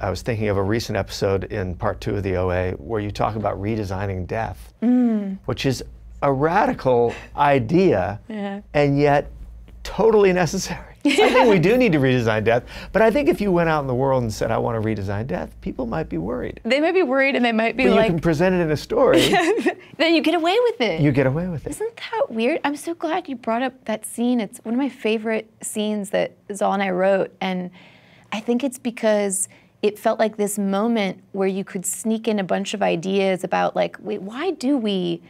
I was thinking of a recent episode in part 2 of the OA where you talk about redesigning death, which is a radical idea, and yet totally necessary. I think we do need to redesign death, but I think if you went out in the world and said, I want to redesign death, people might be worried. They might be worried, and they might be but like... you can present it in a story. Then you get away with it. You get away with it. Isn't that weird? I'm so glad you brought up that scene. It's one of my favorite scenes that Zal and I wrote, and I think it's because it felt like this moment where you could sneak in a bunch of ideas about, like, wait, why do we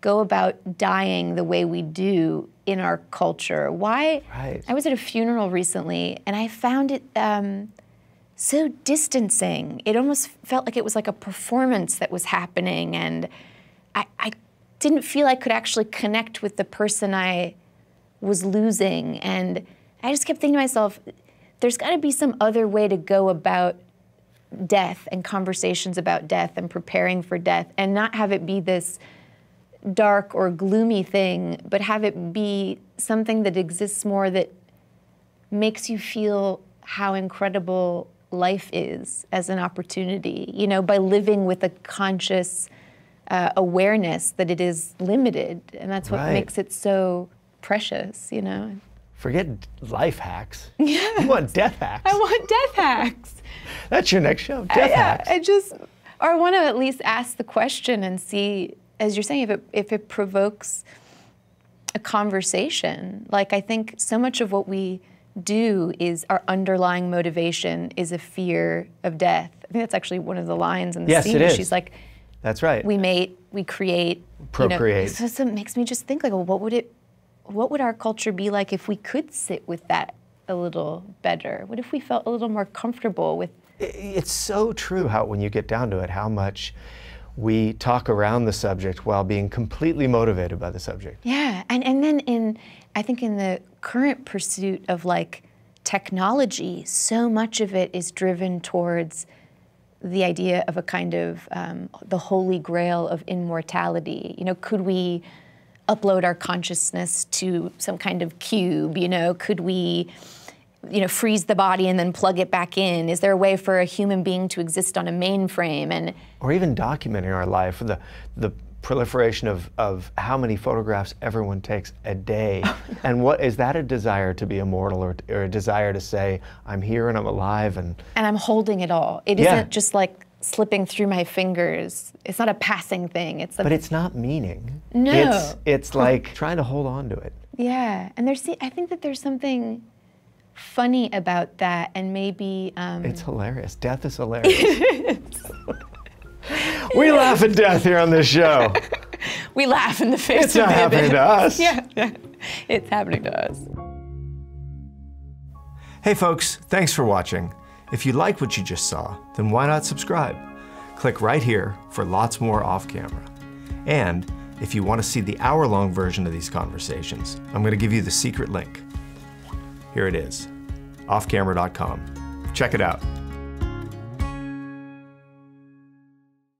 go about dying the way we do in our culture? Why? Right. I was at a funeral recently, and I found it so distancing. It almost felt like it was like a performance that was happening, and I didn't feel I could actually connect with the person I was losing. And I just kept thinking to myself, there's got to be some other way to go about death and conversations about death and preparing for death, and not have it be this dark or gloomy thing, but have it be something that exists more, that makes you feel how incredible life is as an opportunity, you know, by living with a conscious awareness that it is limited. And that's what makes it so precious, you know. Forget life hacks. Yeah. You want death hacks. I want death hacks. That's your next show, death hacks. I want to at least ask the question and see, as you're saying, if it provokes a conversation. Like, I think so much of what we do is our underlying motivation is a fear of death. I think that's actually one of the lines in the scene. Yes, it is. She's like, that's right. We mate, we create, procreate. You know, so it makes me just think, like, well, what would our culture be like if we could sit with that a little better? What if we felt a little more comfortable with? It's so true how, when you get down to it, how much we talk around the subject while being completely motivated by the subject. Yeah, and then I think in the current pursuit of, like, technology, so much of it is driven towards the idea of a kind of the holy grail of immortality. You know, could we upload our consciousness to some kind of cube? You know, could we, you know, freeze the body and then plug it back in? Is there a way for a human being to exist on a mainframe? Or even documenting our life, the proliferation of how many photographs everyone takes a day. And what is that, a desire to be immortal, or a desire to say, I'm here and I'm alive and I'm holding it all. It isn't just like slipping through my fingers. It's not a passing thing. It's like, but it's not meaning. No. It's like trying to hold on to it. Yeah, and I think that there's something funny about that, and maybe it's hilarious. Death is hilarious. We laugh at death here on this show. We laugh in the face it's of not it. happening to us. Yeah, it's happening to us. Hey folks, thanks for watching. If you like what you just saw, then why not subscribe? Click right here for lots more off camera. And if you want to see the hour-long version of these conversations, I'm going to give you the secret link. Here it is, offcamera.com. Check it out.